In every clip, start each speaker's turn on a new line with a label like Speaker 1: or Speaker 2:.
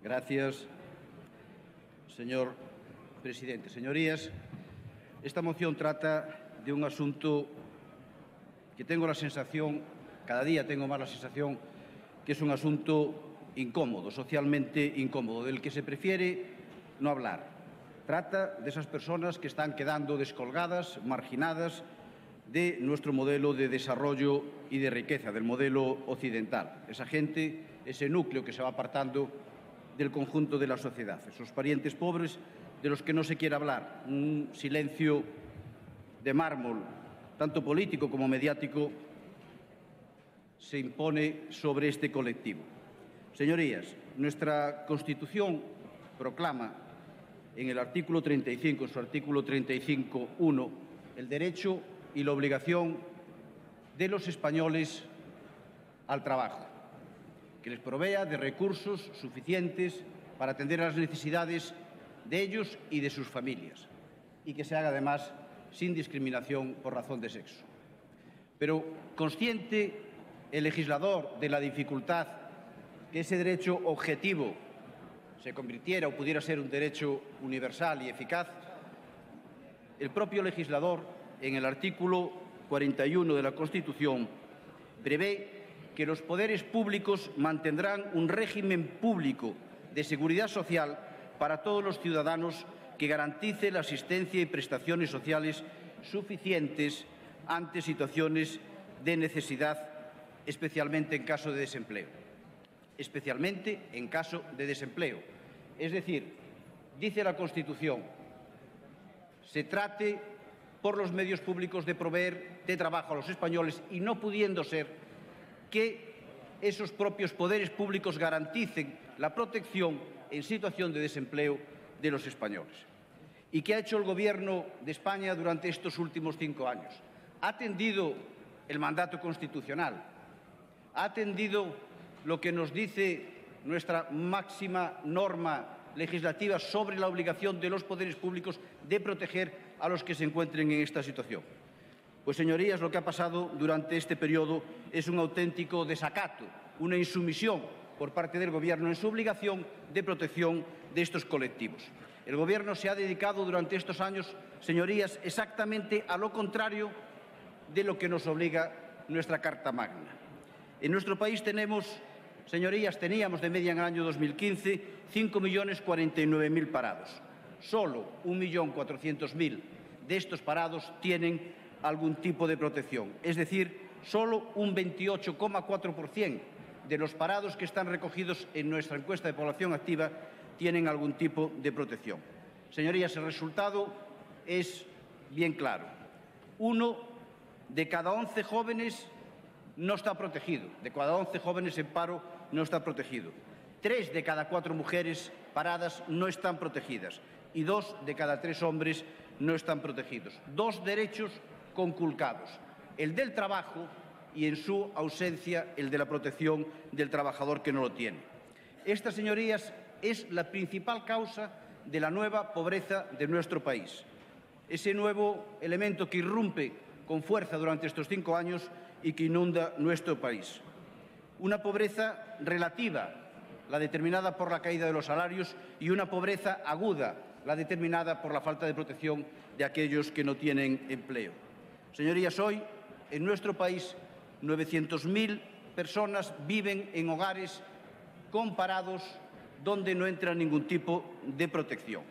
Speaker 1: Gracias, señor presidente. Señorías, esta moción trata de un asunto que tengo la sensación, cada día tengo más la sensación, que es un asunto incómodo, socialmente incómodo, del que se prefiere no hablar. Trata de esas personas que están quedando descolgadas, marginadas de nuestro modelo de desarrollo y de riqueza, del modelo occidental. Esa gente, ese núcleo que se va apartando del conjunto de la sociedad, esos parientes pobres de los que no se quiere hablar, un silencio de mármol, tanto político como mediático, se impone sobre este colectivo. Señorías, nuestra Constitución proclama en el artículo 35, en su artículo 35.1, el derecho y la obligación de los españoles al trabajo, que les provea de recursos suficientes para atender a las necesidades de ellos y de sus familias, y que se haga además sin discriminación por razón de sexo. Pero consciente el legislador de la dificultad que ese derecho objetivo se convirtiera o pudiera ser un derecho universal y eficaz, el propio legislador, en el artículo 41 de la Constitución, prevé que los poderes públicos mantendrán un régimen público de seguridad social para todos los ciudadanos que garantice la asistencia y prestaciones sociales suficientes ante situaciones de necesidad, especialmente en caso de desempleo. Especialmente en caso de desempleo. Es decir, dice la Constitución, se trate por los medios públicos de proveer de trabajo a los españoles y no pudiendo ser que esos propios poderes públicos garanticen la protección en situación de desempleo de los españoles. ¿Y qué ha hecho el Gobierno de España durante estos últimos 5 años? Ha atendido el mandato constitucional, ha atendido lo que nos dice nuestra máxima norma legislativa sobre la obligación de los poderes públicos de proteger a los que se encuentren en esta situación. Pues, señorías, lo que ha pasado durante este periodo es un auténtico desacato, una insumisión por parte del Gobierno en su obligación de protección de estos colectivos. El Gobierno se ha dedicado durante estos años, señorías, exactamente a lo contrario de lo que nos obliga nuestra Carta Magna. En nuestro país tenemos, señorías, teníamos de media en el año 2015 5.049.000 parados. Solo 1.400.000 de estos parados tienen algún tipo de protección. Es decir, solo un 28,4% de los parados que están recogidos en nuestra encuesta de población activa tienen algún tipo de protección. Señorías, el resultado es bien claro. 1 de cada 11 jóvenes no está protegido. De cada 11 jóvenes en paro no está protegido. 3 de cada 4 mujeres paradas no están protegidas y 2 de cada 3 hombres no están protegidos. 2 derechos conculcados, el del trabajo y, en su ausencia, el de la protección del trabajador que no lo tiene. Esta, señorías, es la principal causa de la nueva pobreza de nuestro país. Ese nuevo elemento que irrumpe con fuerza durante estos 5 años y que inunda nuestro país. Una pobreza relativa, la determinada por la caída de los salarios, y una pobreza aguda, la determinada por la falta de protección de aquellos que no tienen empleo. Señorías, hoy en nuestro país 900.000 personas viven en hogares con parados donde no entra ningún tipo de protección.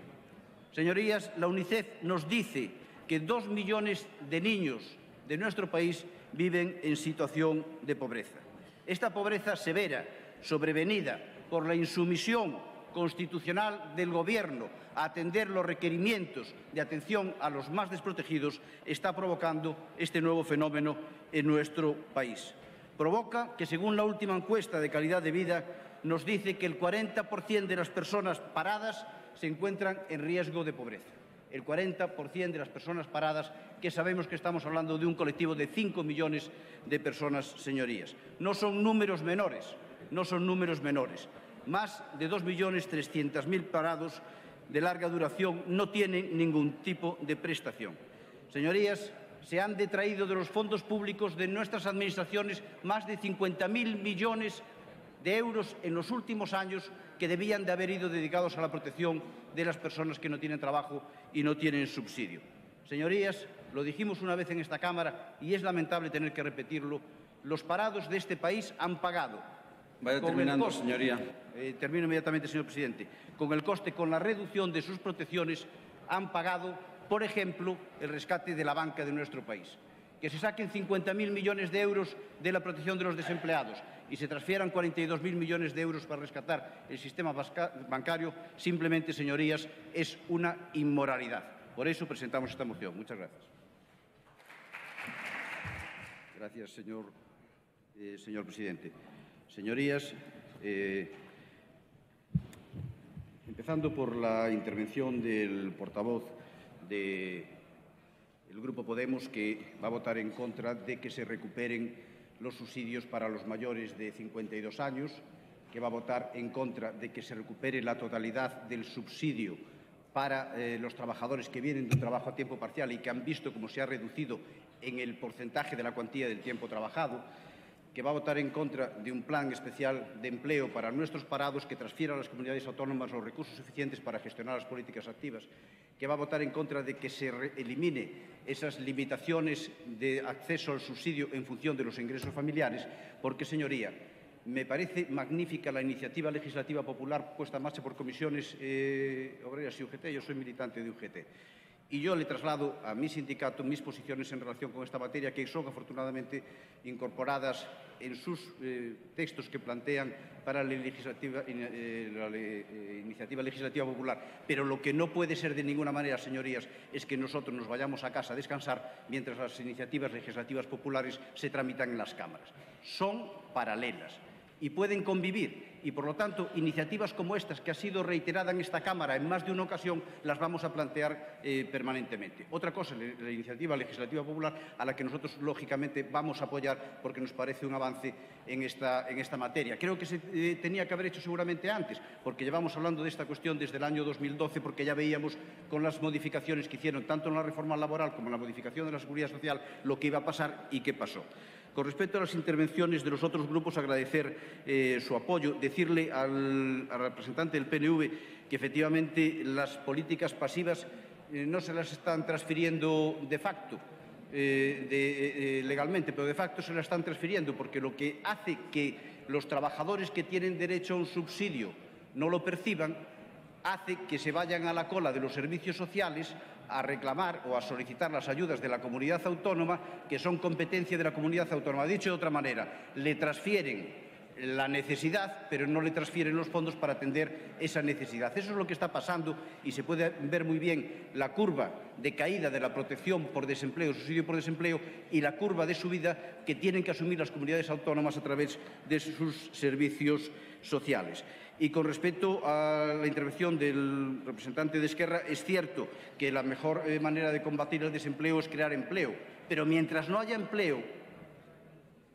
Speaker 1: Señorías, la UNICEF nos dice que 2 millones de niños de nuestro país viven en situación de pobreza. Esta pobreza severa, sobrevenida por la insumisión constitucional del Gobierno a atender los requerimientos de atención a los más desprotegidos, está provocando este nuevo fenómeno en nuestro país. Provoca que, según la última encuesta de calidad de vida, nos dice que el 40% de las personas paradas se encuentran en riesgo de pobreza. El 40% de las personas paradas, que sabemos que estamos hablando de un colectivo de 5 millones de personas, señorías. No son números menores, no son números menores. Más de 2.300.000 parados de larga duración no tienen ningún tipo de prestación. Señorías, se han detraído de los fondos públicos de nuestras administraciones más de 50.000 millones de euros en los últimos años que debían de haber ido dedicados a la protección de las personas que no tienen trabajo y no tienen subsidio. Señorías, lo dijimos una vez en esta Cámara y es lamentable tener que repetirlo, los parados de este país han pagado.
Speaker 2: Vaya terminando, señoría.
Speaker 1: Termino inmediatamente, señor presidente. Con el coste, con la reducción de sus protecciones, han pagado, por ejemplo, el rescate de la banca de nuestro país. Que se saquen 50.000 millones de euros de la protección de los desempleados y se transfieran 42.000 millones de euros para rescatar el sistema bancario, simplemente, señorías, es una inmoralidad. Por eso presentamos esta moción. Muchas gracias. Gracias, señor presidente. Señorías, empezando por la intervención del portavoz del Grupo Podemos, que va a votar en contra de que se recuperen los subsidios para los mayores de 52 años, que va a votar en contra de que se recupere la totalidad del subsidio para los trabajadores que vienen de un trabajo a tiempo parcial y que han visto cómo se ha reducido en el porcentaje de la cuantía del tiempo trabajado, que va a votar en contra de un plan especial de empleo para nuestros parados que transfiera a las comunidades autónomas los recursos suficientes para gestionar las políticas activas, que va a votar en contra de que se elimine esas limitaciones de acceso al subsidio en función de los ingresos familiares, porque, señoría, me parece magnífica la iniciativa legislativa popular puesta en marcha por comisiones obreras y UGT. Yo soy militante de UGT. Y yo le traslado a mi sindicato mis posiciones en relación con esta materia, que son afortunadamente incorporadas en sus textos que plantean para la iniciativa legislativa popular. Pero lo que no puede ser de ninguna manera, señorías, es que nosotros nos vayamos a casa a descansar mientras las iniciativas legislativas populares se tramitan en las cámaras. Son paralelas y pueden convivir. Y, por lo tanto, iniciativas como estas, que ha sido reiterada en esta Cámara en más de una ocasión, las vamos a plantear permanentemente. Otra cosa, la iniciativa legislativa popular, a la que nosotros, lógicamente, vamos a apoyar porque nos parece un avance en esta materia. Creo que se tenía que haber hecho seguramente antes, porque llevamos hablando de esta cuestión desde el año 2012, porque ya veíamos con las modificaciones que hicieron, tanto en la reforma laboral como en la modificación de la Seguridad Social, lo que iba a pasar y qué pasó. Con respecto a las intervenciones de los otros grupos, agradecer su apoyo, decirle al representante del PNV que efectivamente las políticas pasivas no se las están transfiriendo de facto, legalmente, pero de facto se las están transfiriendo, porque lo que hace que los trabajadores que tienen derecho a un subsidio no lo perciban, hace que se vayan a la cola de los servicios sociales a reclamar o a solicitar las ayudas de la comunidad autónoma, que son competencia de la comunidad autónoma. Dicho de otra manera, le transfieren la necesidad, pero no le transfieren los fondos para atender esa necesidad. Eso es lo que está pasando y se puede ver muy bien la curva de caída de la protección por desempleo, subsidio por desempleo, y la curva de subida que tienen que asumir las comunidades autónomas a través de sus servicios sociales. Y con respecto a la intervención del representante de Esquerra, es cierto que la mejor manera de combatir el desempleo es crear empleo, pero mientras no haya empleo,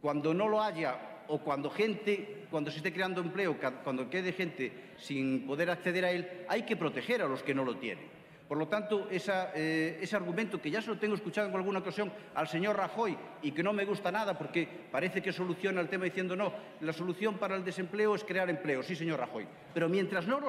Speaker 1: cuando no lo haya o cuando se esté creando empleo, cuando quede gente sin poder acceder a él, hay que proteger a los que no lo tienen. Por lo tanto, ese argumento, que ya se lo tengo escuchado en alguna ocasión al señor Rajoy y que no me gusta nada porque parece que soluciona el tema diciendo no, la solución para el desempleo es crear empleo. Sí, señor Rajoy, pero mientras no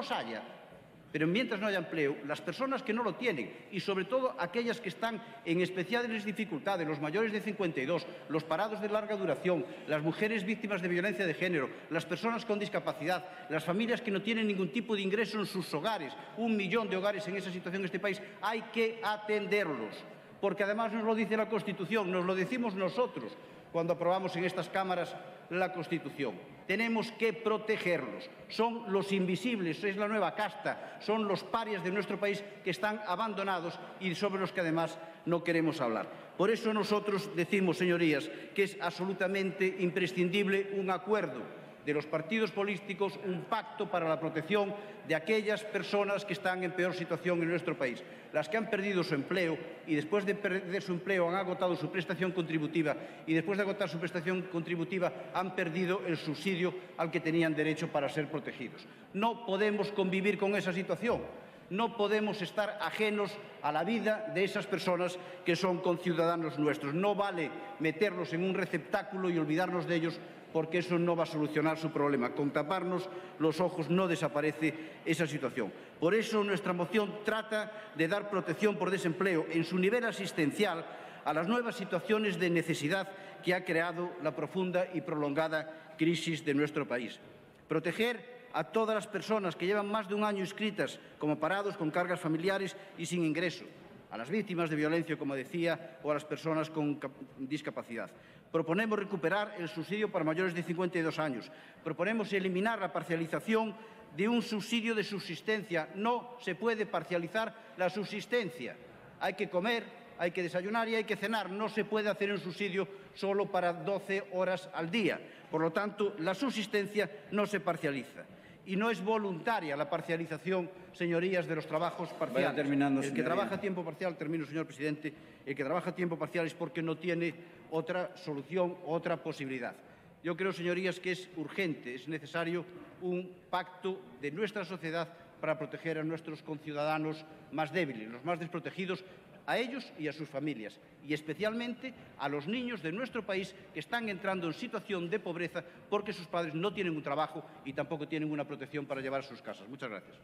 Speaker 1: haya empleo, las personas que no lo tienen y sobre todo aquellas que están en especiales dificultades, los mayores de 52, los parados de larga duración, las mujeres víctimas de violencia de género, las personas con discapacidad, las familias que no tienen ningún tipo de ingreso en sus hogares, 1 millón de hogares en esa situación en este país, hay que atenderlos, porque además nos lo dice la Constitución, nos lo decimos nosotros cuando aprobamos en estas cámaras la Constitución. Tenemos que protegerlos. Son los invisibles, es la nueva casta, son los parias de nuestro país que están abandonados y sobre los que además no queremos hablar. Por eso nosotros decimos, señorías, que es absolutamente imprescindible un acuerdo de los partidos políticos, un pacto para la protección de aquellas personas que están en peor situación en nuestro país, las que han perdido su empleo y después de perder su empleo han agotado su prestación contributiva y después de agotar su prestación contributiva han perdido el subsidio al que tenían derecho para ser protegidos. No podemos convivir con esa situación. No podemos estar ajenos a la vida de esas personas que son conciudadanos nuestros. No vale meterlos en un receptáculo y olvidarnos de ellos porque eso no va a solucionar su problema. Con taparnos los ojos no desaparece esa situación. Por eso nuestra moción trata de dar protección por desempleo en su nivel asistencial a las nuevas situaciones de necesidad que ha creado la profunda y prolongada crisis de nuestro país. Proteger a todas las personas que llevan más de un año inscritas como parados, con cargas familiares y sin ingreso, a las víctimas de violencia, como decía, o a las personas con discapacidad. Proponemos recuperar el subsidio para mayores de 52 años. Proponemos eliminar la parcialización de un subsidio de subsistencia. No se puede parcializar la subsistencia. Hay que comer, hay que desayunar y hay que cenar. No se puede hacer un subsidio solo para 12 horas al día. Por lo tanto, la subsistencia no se parcializa. Y no es voluntaria la parcialización, señorías, de los trabajos parciales.
Speaker 2: Vaya terminando,
Speaker 1: el que trabaja a tiempo parcial, termino, señor presidente, el que trabaja a tiempo parcial es porque no tiene otra solución, otra posibilidad. Yo creo, señorías, que es urgente, es necesario un pacto de nuestra sociedad para proteger a nuestros conciudadanos más débiles, los más desprotegidos, a ellos y a sus familias, y especialmente a los niños de nuestro país que están entrando en situación de pobreza porque sus padres no tienen un trabajo y tampoco tienen una protección para llevar a sus casas. Muchas gracias.